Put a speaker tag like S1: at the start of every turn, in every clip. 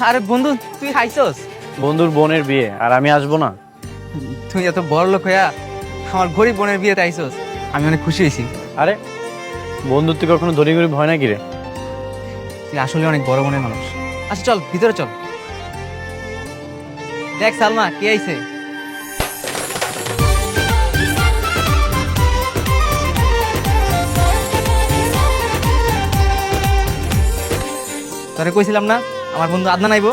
S1: আরে বন্ধু, তুই আইছস?
S2: বন্ধুর বোনের বিয়ে আর আমি আসবো না?
S1: তুই এত বড় লোক হইয়া আমার গরিব বোনের বিয়েতে আইছস, আমি অনেক খুশি হয়েছি।
S2: আরে বন্ধুর তুই কখনো দড়ি গরিব হয় নাকি রে?
S1: তুই আসলে অনেক বড় মনের মানুষ। আচ্ছা চল ভিতরে চল, দেখ সালমা কে আইছে। তোরে কইছিলাম না আমার বন্ধু আদনান আইবো?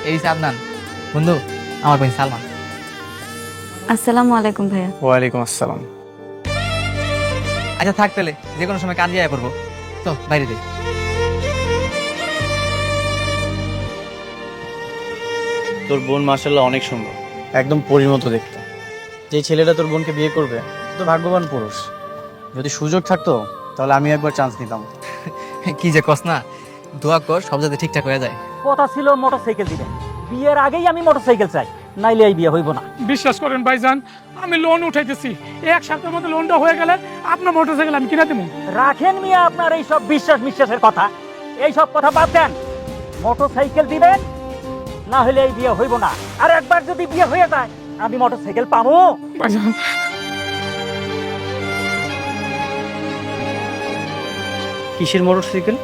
S1: এই হইছে আদনান। বন্ধু, আমার বোন সালমা।
S3: আসসালামু আলাইকুম ভাইয়া।
S2: ওয়ালাইকুম আসসালাম।
S1: আচ্ছা থাক তাহলে, যে কোনো সময় কাজে আয়া করবো। চল বাইরে যাই।
S2: তোর বোন মাশাআল্লাহ অনেক সুন্দর, একদম পরীর মতো দেখতে। যে ছেলেটা তোর বোনকে বিয়ে করবে তো ভাগ্যবান পুরুষ। যদি সুযোগ থাকতো তাহলে আমি একবার চান্স নিতাম।
S1: কি যে কস না, দোয়া কর সব যাতে ঠিকঠাক হয়ে যায়।
S4: কথা ছিল মোটরসাইকেল দিবেন, বিয়ের আগেই আমি মোটরসাইকেল চাই, নাইলে এই বিয়ে হইব না।
S5: বিশ্বাস করেন ভাইজান, আমি লোন উঠাইতেছি, এক সপ্তাহের মধ্যে লোনটা হয়ে গেলে আপনার মোটরসাইকেল আমি কিনে দেবো।
S4: রাখেন মিয়া আপনার এই সব বিশ্বাসের কথা, এই সব কথা বাদ দেন। মোটরসাইকেল দিবেন, না হলে এই বিয়ে হইব না। আর একবার যদি বিয়ে হয়ে যায় আমি মোটরসাইকেল পাবো?
S5: ভাইজান
S2: কিসের মোটরসাইকেল?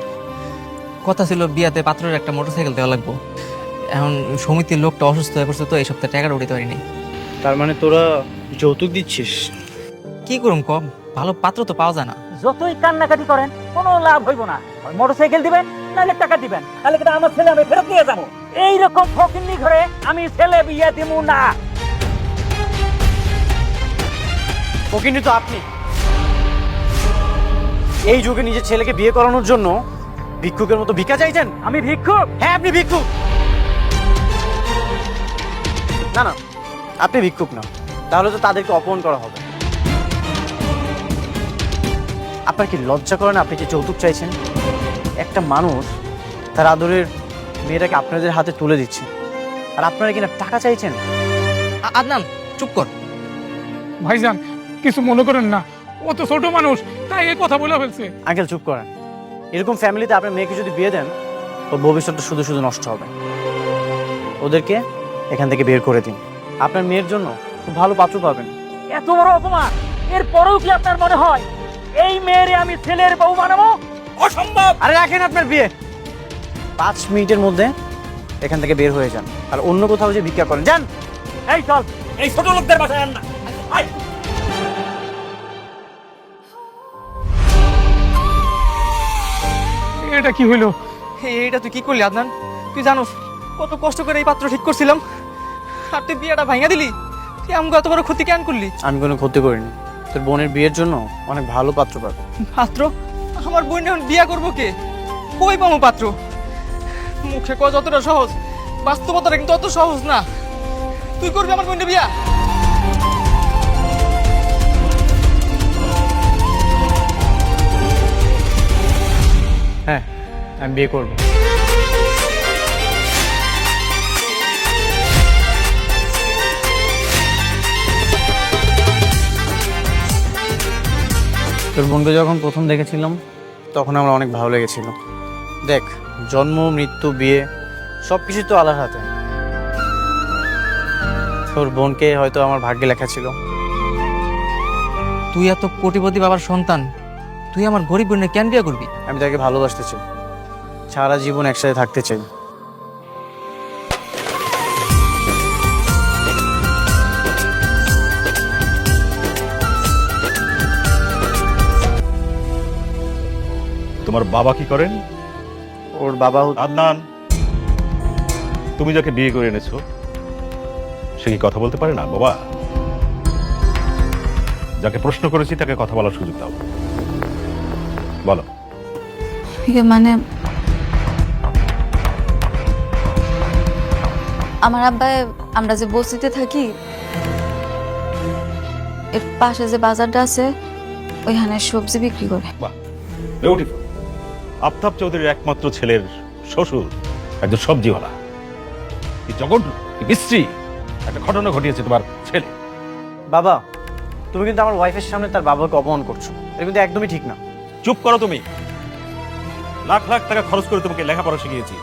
S1: কথা ছিল বিয়াতে পাত্রের একটা মোটরসাইকেল দেওয়া লাগবো। এখন সমিতির লোকটা অসুস্থ হয়ে পড়ছে, তো এই সপ্তাহে টাকাটা উঠাতে পারিনি।
S2: তার মানে তোরা যৌতুক দিচ্ছিস?
S1: কি করুম কম, ভালো পাত্র তো পাওয়া যায় না।
S4: যতই কান্নাকাটি করেন কোনো লাভ হইব না। মোটরসাইকেল দিবেন নাহলে টাকা দিবেন, তাহলে কিন্তু আমার ছেলে আমি ফেরত নিয়ে যাবো। এইরকম ফকিন্নি ঘরে আমি ছেলে বিয়ে দিব না।
S2: ফকিন্নি তো আপনি। এই যুগে নিজের ছেলেকে বিয়ে করানোর জন্য ভিক্ষুকের মতো ভিক্ষা চাইছেন?
S4: আমি ভিক্ষুক?
S2: হ্যাঁ আপনি ভিক্ষুক। না না, আপনি ভিক্ষুক না, তাহলে তো তাদেরকে অপমান করা হবে। আপনার কি লজ্জা করে না? আপনি যে যৌতুক চাইছেন, একটা মানুষ তার আদরের মেয়েটাকে আপনাদের হাতে তুলে দিচ্ছে, আর আপনারা কিনা টাকা চাইছেন?
S1: আদনান চুপ কর।
S5: ভাইজান কিছু মনে করেন না, ও তো ছোট মানুষ, তাই এই কথা বলে ফেলছে।
S2: আঙ্কেল চুপ করেন। এরকম ফ্যামিলিতে আপনার মেয়েকে যদি বিয়ে দেন, ওর ভবিষ্যৎটা শুধু শুধু নষ্ট হবে। ওদেরকে এখান থেকে বের করে দিন, আপনার মেয়ের জন্য খুব ভালো পাত্র পাবেন।
S4: এত বড় অপমান, এরপরেও কি আপনার মনে হয় এই মেয়েরে আমি ছেলের বউ বানাবো? অসম্ভব।
S2: আরে রাখেন আপনার বিয়ে, 5 মিনিটের মধ্যে এখান থেকে বের হয়ে যান, আর অন্য কোথাও যে ভিক্ষা করেন যান।
S4: এই চল, এই ছোট লোকদের বাসায় আন না। আয়।
S5: এটা কি হইলো?
S1: এইটা তুই কি করলি আদনান? তুই জানোস কত কষ্ট করে এই পাত্র ঠিক করছিলাম, আর তুই বিয়েটা ভাঙা দিলি। তুই আমাকে এত বড় ক্ষতি কেন করলি?
S2: আমি কোনো ক্ষতি করিনি, তোর বোনের বিয়ের জন্য অনেক ভালো পাত্র পাবে।
S1: পাত্র? আমার বোন এখন বিয়া করবো কে? কই পাবো পাত্র? মুখে কয় যতটা সহজ, বাস্তবতাটা কিন্তু অত সহজ না। তুই করবি আমার বোনের বিয়া?
S2: হ্যাঁ আমি বিয়ে করবো। তোর বোনকে যখন প্রথম দেখেছিলাম তখন আমার অনেক ভালো লেগেছিল। দেখ, জন্ম মৃত্যু বিয়ে সব কিছু তো আল্লাহর হাতে। তোর বোনকে হয়তো আমার ভাগ্যে লেখা ছিল।
S1: তুই এত কোটিপতি বাবার সন্তান, তুই আমার গরিব বোনের কেন বিয়া করবি?
S2: আমি তাকে ভালোবাসতে চাই, সারা জীবন একসাথে থাকতে চাই।
S6: তোমার বাবা কি করেন?
S2: ওর বাবা
S6: আদনান, তুমি যাকে বিয়ে করে এনেছো সে কি কথা বলতে পারে না? বাবা, যাকে প্রশ্ন করেছি তাকে কথা বলার সুযোগ দাও। বলো।
S3: মানে আমার আব্বা, আমরা যে বস্তিতে থাকি এর পাশে যে বাজারটা আছে ওইখানে সবজি বিক্রি করে।
S6: বাহ, বিউটিফুল। আফতাব চৌধুরীর একমাত্র ছেলের শ্বশুর একজন সবজিওয়ালা। কি জঘন্য, কি বিশ্রী একটা ঘটনা ঘটিয়েছে তোমার ছেলে।
S2: বাবা, তুমি কিন্তু আমার ওয়াইফের সামনে তার বাবাকে অপমান করছো, এটা কিন্তু একদমই ঠিক না।
S6: চুপ করো তুমি। লাখ লাখ টাকা খরচ করে তোমাকে লেখাপড়া শিখিয়েছি,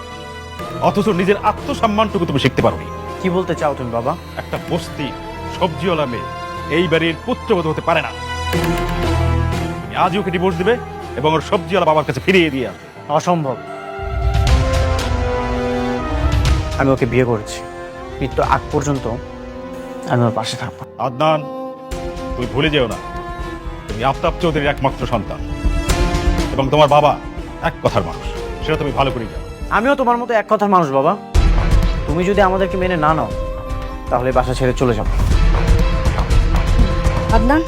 S6: অথচ নিজের আত্মসম্মানটুকু তুমি শিখতে পারোনি।
S2: কি বলতে চাও তুমি বাবা?
S6: একটা বস্তি সবজিওয়ালা মেয়ে এই বাড়ির পুত্রবধূ হতে পারে না। তুমি আজই ওকে ডিভোর্স দিবে এবং ওর সবজিওয়ালা বাবার কাছে ফিরিয়ে দিয়ে আসবে।
S2: অসম্ভব। আমি ওকে বিয়ে করেছি, মৃত্যু আগ পর্যন্ত আমি ওর পাশে থাকবো।
S6: আদনান, তুমি ভুলে যেও না তুমি আফতাব চৌধুরীর একমাত্র সন্তান এবং তোমার বাবা এক কথার মানুষ, সেটা তুমি ভালো করে জানো।
S2: আমিও তোমার মতো এক কথার মানুষ বাবা। তুমি যদি আমাদেরকে মেনে না নাও তাহলে বাসা ছেড়ে চলে যাবো।
S3: আদনান,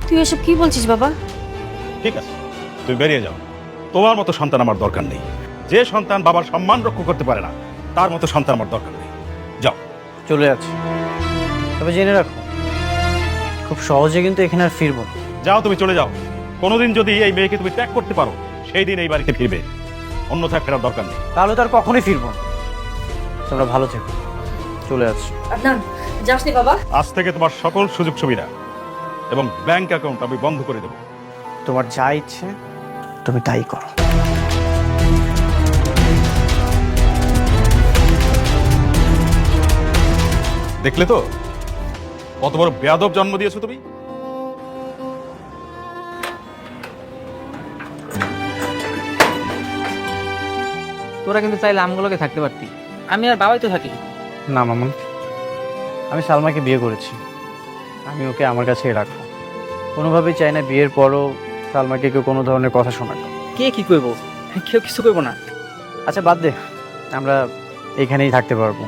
S3: তুই এসব কি বলছিস বাবা?
S6: ঠিক আছে, তুমি বেরিয়ে যাও। তোমার মতো সন্তান আমার দরকার নেই। যে সন্তান বাবার সম্মান রক্ষা করতে পারে না তার মতো সন্তান আমার দরকার নেই। যাও।
S2: চলে যাচ্ছি, তবে জেনে রাখো খুব সহজে কিন্তু এখানে আর ফিরবো না।
S6: যাও, তুমি চলে যাও। কোনোদিন যদি এই মেয়েকে তুমি ত্যাগ করতে পারো সেই দিন এই বাড়িতে ফিরবে, অন্যথায় ফেরার দরকার নেই।
S2: তাহলে তো আর কখনোই ফিরবো না। তোমরা ভালো থেকো, চলে যাচ্ছি।
S3: আদনান, যাসনি বাবা?
S6: আজ থেকে তোমার সকল সুযোগ সুবিধা এবং ব্যাংক অ্যাকাউন্ট আমি বন্ধ করে দেবো।
S2: তোমার যা ইচ্ছে তুমি তাই করো।
S6: দেখলে তো কত বড় বেয়াদব জন্ম দিয়েছো তুমি।
S1: তোরা কিন্তু চাইলে আমগুলোকে থাকতে পারতি, আমি আর বাবাই তো থাকি।
S2: না মামুন, আমি সালমাকে বিয়ে করেছি, আমি ওকে আমার কাছেই রাখবো। কোনোভাবেই চাই না বিয়ের পরও সালমাকে কেউ কোনো ধরনের কথা শোনাবে।
S1: কে কি করবো? কেউ কিছু করবো না।
S2: আচ্ছা বাদ দে, আমরা এইখানেই থাকতে পারবো।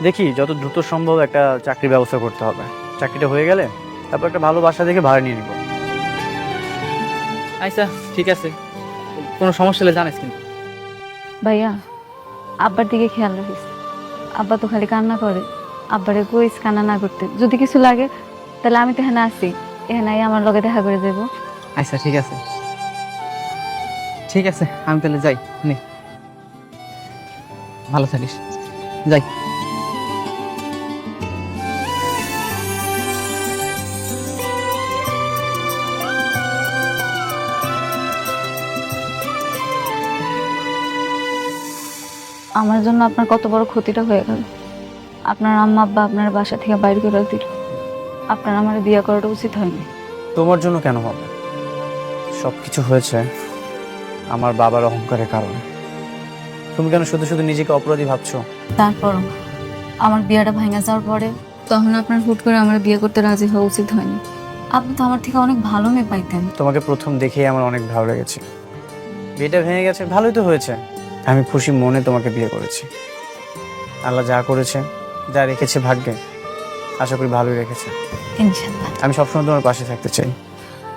S2: দেখি যত দ্রুত সম্ভব একটা চাকরির ব্যবস্থা করতে হবে। চাকরিটা হয়ে গেলে তারপর একটা ভালো বাসা দেখে ভাড়া নিয়ে নিব।
S1: আচ্ছা ঠিক আছে, কোনো সমস্যা হলে জানিস কিন্তু।
S3: ভাইয়া, আব্বার দিকে খেয়াল রাখিস। আব্বা তো খালি কান্না করে। আব্বারে কইস কান্না না করতে। যদি কিছু লাগে তাহলে আমি তো এখানে আছি, এখানে আমার লগে দেখা করে দেবো।
S1: আচ্ছা ঠিক আছে, ঠিক আছে, আমি তাহলে যাই। নে, ভালো থাকিস, যাই।
S3: আমার জন্য আপনার কত বড় ক্ষতিটা হয়ে গেল। আপনার আম্মা আব্বা আপনার বাসা থেকে বাইরে করে দিল। আপনার আমার বিয়ে করাটা উচিত হয়নি।
S2: তোমার জন্য কেন হবে? সব কিছু হয়েছে আমার বাবার অহংকারের কারণে। তুমি কেন শুধু শুধু নিজেকে অপরাধী ভাবছো?
S3: তারপরও আমার বিয়েটা ভেঙে যাওয়ার পরে তখন আপনার হুট করে আমার বিয়ে করতে রাজি হওয়া উচিত হয়নি। আপনি তো আমার থেকে অনেক ভালো মেয়ে পাইতেন।
S2: তোমাকে প্রথম দেখেই আমার অনেক ভালো লেগেছে। বিয়েটা ভেঙে গেছে, ভালোই তো হয়েছে। আমি খুশি মনে তোমাকে বিয়ে করেছি। আল্লাহ যা করেছে, যা রেখেছে ভাগ্যে, আশা করি ভালোই রেখেছে।
S3: ইনশাআল্লাহ।
S2: আমি সবসময় তোমার পাশে থাকতে চাই,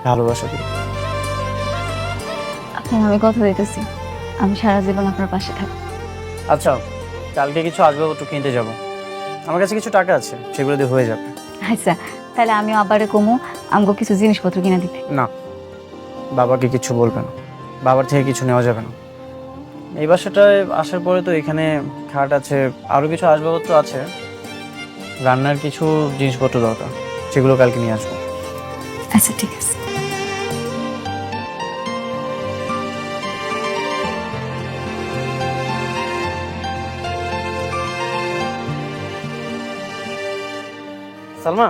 S2: ভালোবাসা দিই।
S3: আপনার আমি কথা দিতেছি, আমি সারা জীবন আপনার পাশে থাকবো।
S2: আচ্ছা, কালকে কিছু আসবাবপত্র কিনতে যাব। আমার কাছে কিছু টাকা আছে, সেগুলো দিয়ে হয়ে যাবে।
S3: আচ্ছা, তাহলে আমিও আবারে কমু আমাকে কিছু জিনিসপত্র কিনে দিতে।
S2: না, বাবাকে কিছু বলবে না, বাবার থেকে কিছু নেওয়া যাবে না। এই বাসাটায় আসার পরে তো এখানে খাট আছে, আরও কিছু আসবাবপত্র আছে। রান্নার কিছু জিনিসপত্র দরকার, সেগুলো কালকে নিয়ে আসবো।
S3: আচ্ছা ঠিক আছে।
S2: সালমা,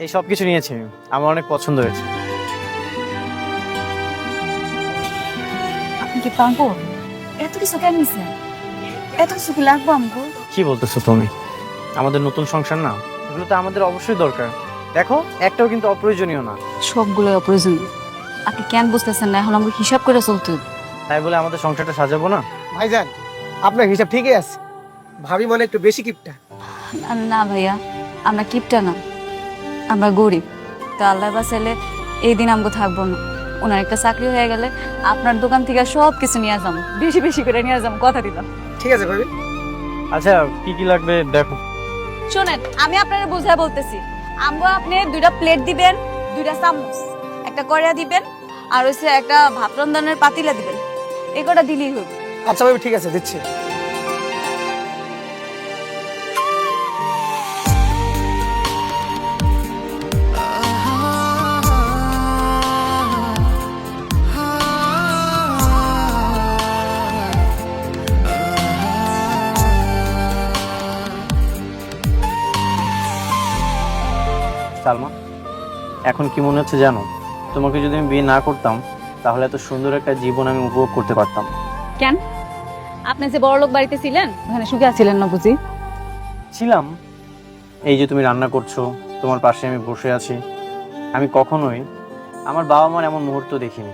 S2: এই সব কিছু নিয়েছি, আমার অনেক পছন্দ হয়েছে।
S3: আপনি কি পারবো? এত কিছু কেন নিছেন? এত কিছু কি লাগবো আমাকে?
S2: কি বলতেছো তুমি? আমাদের নতুন সংসার না, এগুলো তো আমাদের অবশ্যই দরকার। দেখো, একটাও কিন্তু অপ্রয়োজনীয় না।
S3: সবগুলো অপ্রয়োজনীয়। আপনি কেন বুঝতেছেন না? এখন আমাকে হিসাব করে চলতে হবে।
S2: তাই বলে আমাদের সংসারটা সাজাবো না?
S7: ভাইজান, আপনার হিসাব ঠিকই আছে। ভাবি মনে একটু বেশি কিপটা।
S3: না ভাইয়া, আমরা কিপটা না, আমরা গরিব। তো আল্লাহ বাঁচাইলে এই দিন আমাকে থাকবো না। ওনার একটা চাকরি হয়ে গেলে আপনার দোকান থেকে সব কিছু নিয়ে যাবো, বেশি বেশি করে নিয়ে যাবো, কথা দিলাম।
S7: ঠিক আছে ভাবি।
S2: আচ্ছা, কি কি লাগবে দেখো।
S3: শোনেন, আমি আপনারা বুঝায় বলতেছি। আমগো আপনি 2টা প্লেট দিবেন, 2টা চামচ, একটা কড়া দিবেন, আর হচ্ছে একটা ভাত রন্ধনের পাতিলা দিবেন। এই কটা দিলেই হবে।
S7: আচ্ছা ভাবি, ঠিক আছে, দিচ্ছি।
S2: সালমা, এখন কি মনে হচ্ছে জানো, তোমাকে যদি আমি বিয়ে না করতাম তাহলে এত সুন্দর একটা জীবন আমি উপভোগ করতে পারতাম না।
S3: কেন? আপনি যে বড়লোক বাড়িতে ছিলেন ওখানে সুখে আছিলেন না বুঝি?
S2: ছিলাম। এই যে তুমি রান্না করছো, তোমার পাশে আমি বসে আছি, আমি কখনোই আমার বাবা মার এমন মুহূর্ত দেখিনি।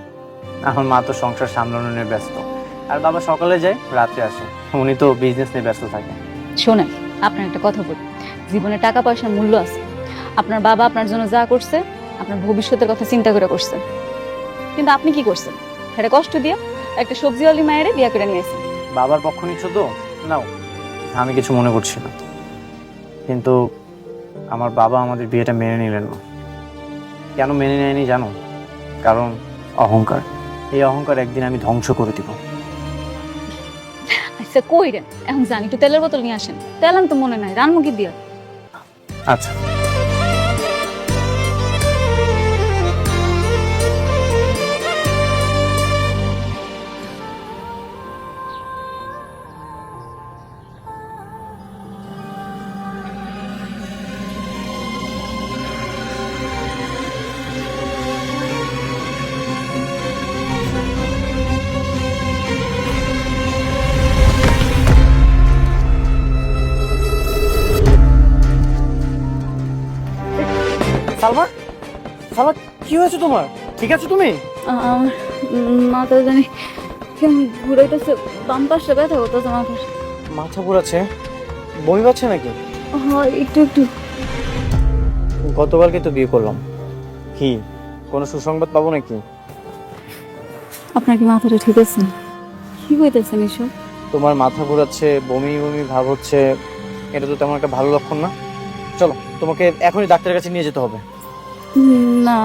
S2: আমার মা তো সংসার সামলানো নিয়ে ব্যস্ত, আর বাবা সকালে যায় রাত্রে আসে, উনি তো বিজনেস নিয়ে ব্যস্ত থাকে।
S3: শোনেন, আপনার একটা কথা বলি, জীবনে টাকা পয়সার মূল্য আছে। আপনার বাবা আপনার জন্য যা করছে আপনার ভবিষ্যতের কথা চিন্তা করে করছে, কিন্তু আপনি কি করছেন? এটা কষ্ট দিয়ে একটা সবজিওয়ালি মায়েরে বিয়ে করে নিয়ে আসেন।
S2: বাবার পক্ষ নিচ্ছ তো নাও, আমি কিছু মনে করছি না, কিন্তু আমার বাবা আমাদের বিয়েটা মেনে নিলেন না। কেন মেনে নেয়নি জানো? কারণ অহংকার। এই অহংকার একদিন আমি ধ্বংস করে দিব।
S3: আচ্ছা কই রে, এখন জানি একটু তেলের বোতল নিয়ে আসেন। তেল আনতে মনে নাই, রানমুখী দিয়া।
S2: আচ্ছা। সালমা, সালমা, কি হয়েছে তোমার? ঠিক আছে তুমি?
S3: আমার মাথা জানি কেমন ঘুরাইতেছে, বাম পাশে ব্যথা করতেছে মাথা।
S2: মাথা ঘুরাচ্ছে? বমি পাচ্ছে নাকি?
S3: হয় একটু একটু।
S2: গতকালকে তো বিয়ে করলাম, কি কোনো সুসংবাদ পাবো নাকি?
S3: আপনার কি মাথাটা ঠিক আছে? কি হইতেছেন এসব?
S2: তোমার মাথা ঘোরাচ্ছে, বমি বমি ভাব হচ্ছে, এটা তো তেমন একটা ভালো লক্ষণ না। চলো, তোমাকে এখনই ডাক্তারের কাছে নিয়ে যেতে হবে।
S3: না,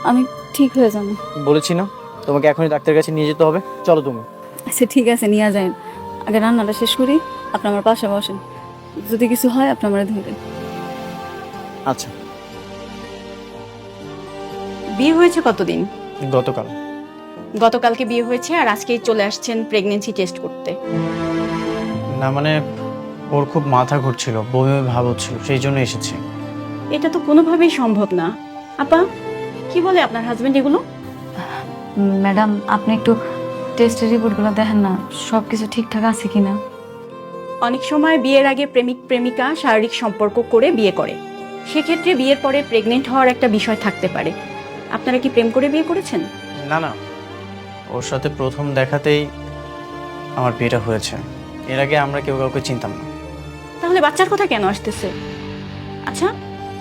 S3: আমি ঠিক হয়ে যাবো।
S2: বলেছি না, তোমাকে এখনই ডাক্তারের কাছে নিয়ে যেতে হবে। চলো তুমি।
S3: আচ্ছা ঠিক আছে, নিয়ে যান। আগে রান্নাটা শেষ করি, আপনি আমার পাশে বসেন। যদি কিছু হয় আপনি আমার ধরবেন।
S2: আচ্ছা।
S8: বিয়ে হয়েছে কতদিন?
S2: গতকাল।
S8: গতকালকে বিয়ে হয়েছে আর আজকেই চলে আসছেন প্রেগন্যান্সি টেস্ট করতে?
S2: না মানে ওর খুব মাথা ঘুরছিল, বমি বমি ভাব হচ্ছিল, সেই জন্য এসেছি।
S8: এটা তো কোনোভাবেই সম্ভব না। আপা, কি বলে আপনার হাজবেন্ড এগুলো?
S3: ম্যাডাম, আপনি একটু টেস্টের রিপোর্টগুলো দেখেন না, সব কিছু ঠিকঠাক আছে কিনা।
S8: অনেক সময় বিয়ের আগে প্রেমিক প্রেমিকা শারীরিক সম্পর্ক করে বিয়ে করে, সেক্ষেত্রে বিয়ের পরে প্রেগনেন্ট হওয়ার একটা বিষয় থাকতে পারে। আপনারা কি প্রেম করে বিয়ে করেছেন?
S2: না না, ওর সাথে প্রথম দেখাতেই আমার বিয়েটা হয়েছে। এর আগে আমরা কেউ কাউকে চিনতাম না।
S8: তাহলে বাচ্চার কথা কেন আসতেছে? আচ্ছা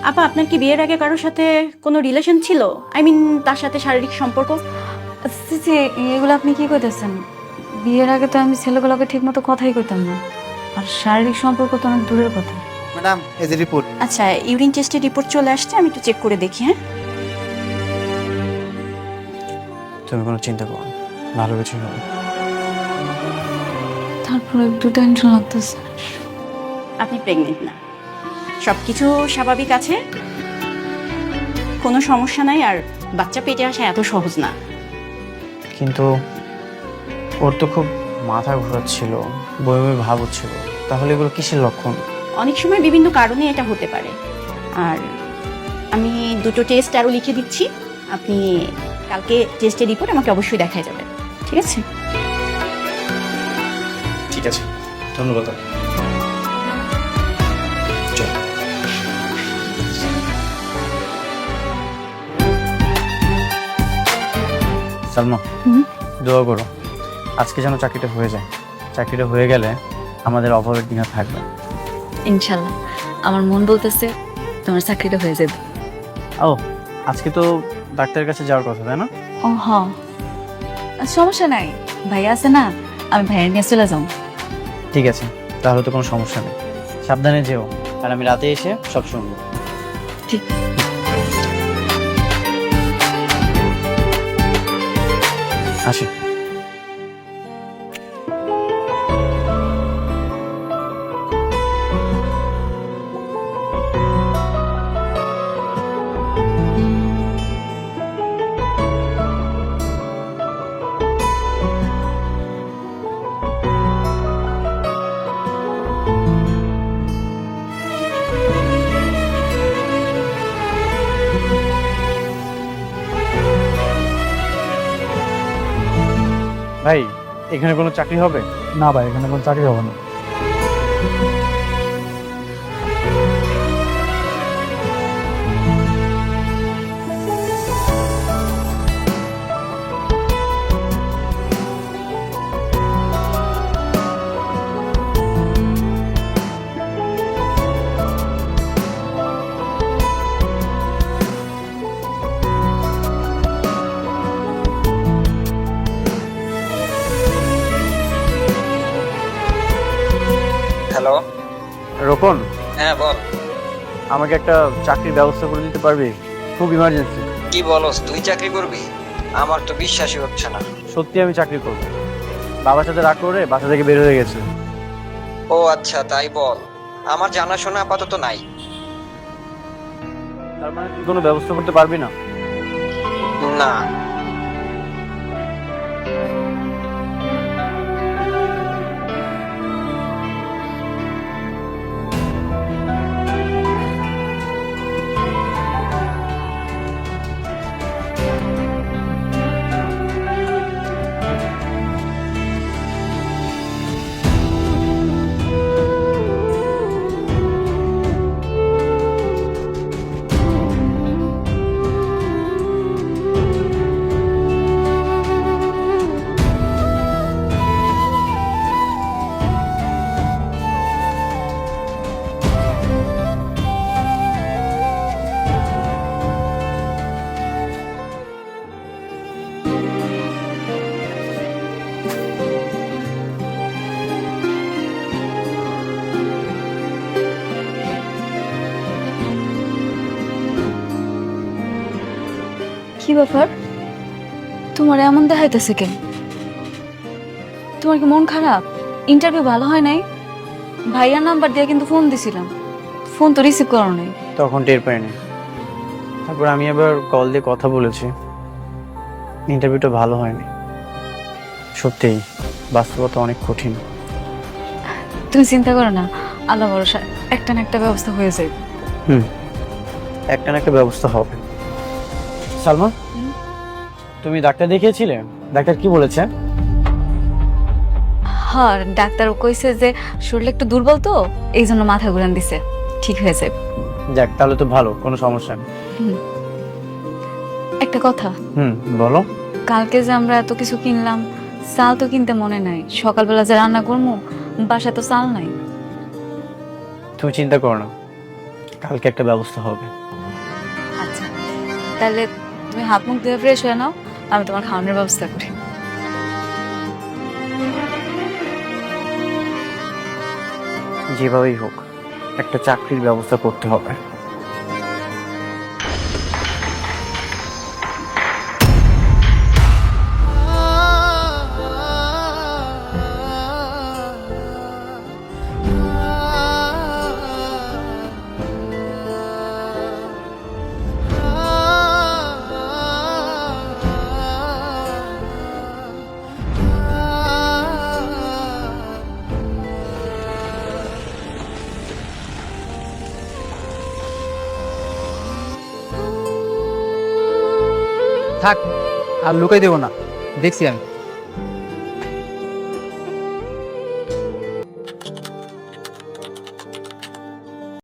S8: আপা, আপনার কি বিয়ের আগে কারোর সাথে কোনো রিলেশন ছিল? আই মিন তার সাথে শারীরিক সম্পর্ক?
S3: যে এগুলো আপনি কি করতেছেন? বিয়ের আগে তো আমি ছেলেগুলোকে ঠিক মতো কথাই কইতাম না, আর শারীরিক সম্পর্ক তো অনেক দূরের কথা।
S7: ম্যাডাম, এই যে রিপোর্ট।
S8: আচ্ছা, ইউরিন টেস্টের রিপোর্ট চলে আসছে, আমি একটু চেক করে দেখি। হ্যাঁ,
S2: তুমি কোনো চিন্তা করো না, ভালো কিছু হবে।
S3: তারপরে একটু টেনশন লাগতেছে।
S8: আপনি প্রেগনেন্ট না, সব কিছু স্বাভাবিক আছে, কোনো সমস্যা নাই, আর বাচ্চা পেটে আসা এত সহজ না।
S2: কিন্তু ওর তো খুব মাথা ঘোরাচ্ছিল, বমি বমি ভাব হচ্ছিল, তাহলে এগুলো কিসের লক্ষণ?
S8: অনেক সময় বিভিন্ন কারণে এটা হতে পারে। আর আমি দুটো টেস্ট আরও লিখে দিচ্ছি, আপনি কালকে টেস্টের রিপোর্ট আমাকে অবশ্যই দেখায় যাবেন, ঠিক আছে?
S2: ঠিক আছে, ধন্যবাদ। সালমা, দোয়া করো আজকে যেন চাকরিটা হয়ে যায়। চাকরিটা হয়ে গেলে আমাদের অভাবের দিন আর থাকবে।
S3: ইনশাল্লাহ, আমার মন বলতেছে তোমার চাকরিটা হয়ে যাবে।
S2: ও, আজকে তো ডাক্তারের কাছে যাওয়ার কথা, তাই না?
S3: ও হ্যাঁ, সমস্যা নাই, ভাইয়া আছে না, আমি ভাইয়া নিয়ে চলে যাও।
S2: ঠিক আছে, তাহলে তো কোনো সমস্যা নেই। সাবধানে যেও, আর আমি রাতে এসে সব শুনবো।
S3: ঠিক।
S2: আসি। ভাই এখানে কোনো চাকরি হবে?
S5: না ভাই, এখানে কোনো চাকরি হবে না।
S9: হ্যালো।
S2: রোপণ,
S9: হ্যাঁ বল।
S2: আমাকে একটা চাকরির ব্যবস্থা করে দিতে পারবি? খুব ইমার্জেন্সি।
S9: কি বলস, তুই চাকরি করবি? আমার তো বিশ্বাসই হচ্ছে না।
S2: সত্যি আমি চাকরি করব। বাবার সাথে রাগ করে বাসা থেকে বের হয়ে গেছে।
S9: ও আচ্ছা, তাই বল। আমার জানাশোনা আপাতত নাই।
S2: তার মানে তুই কোনো ব্যবস্থা করতে পারবি না?
S9: না।
S3: কি ব্যাপার, তোমার এমন দেখাইতেছে কেন? তোমার কি মন খারাপ? ইন্টারভিউ ভালো হয় নাই? ভাইয়ার নাম্বার দিয়ে কিন্তু ফোন দিছিলাম, ফোন তো রিসিভ করো নাই।
S2: তখন টের পাইনি। তারপর আমি আবার কল দিয়ে কথা বলেছি, ইন্টারভিউটা ভালো হয়নি। সত্যিই বাস্তবতা অনেক কঠিন।
S3: তুমি চিন্তা করো না, আল্লাহ ভরসা একটা না একটা ব্যবস্থা হয়ে যাবে।
S2: একটা না একটা ব্যবস্থা হবে। সালমা, তুমি ডাক্তার দেখিয়েছিলে? ডাক্তার কি বলেছে?
S3: হ্যাঁ, ডাক্তার কইছে যে শরীর একটু দুর্বল তো, এই জন্য মাথা ঘুরান দিছে, ঠিক হয়ে যাবে।
S2: যাক, তাহলে তো ভালো, কোনো সমস্যা নেই।
S3: একটা কথা,
S2: বলো।
S3: কালকে যে আমরা এত কিছু কিনলাম, চাল তো কিনতে মনে নাই। সকালবেলা যে রান্না করবো, বাসায় তো চাল নাই।
S2: তুমি চিন্তা করো না, কালকে একটা ব্যবস্থা হবে।
S3: আচ্ছা, তাহলে তুমি হাত মুখ ধুয়ে ফ্রেশ হয়ে নাও, আমি তোমার খাওয়ানোর ব্যবস্থা করি।
S2: যেভাবেই হোক একটা চাকরির ব্যবস্থা করতে হবে।
S1: থাক, আর লুকাই দেবো না, দেখছি আমি।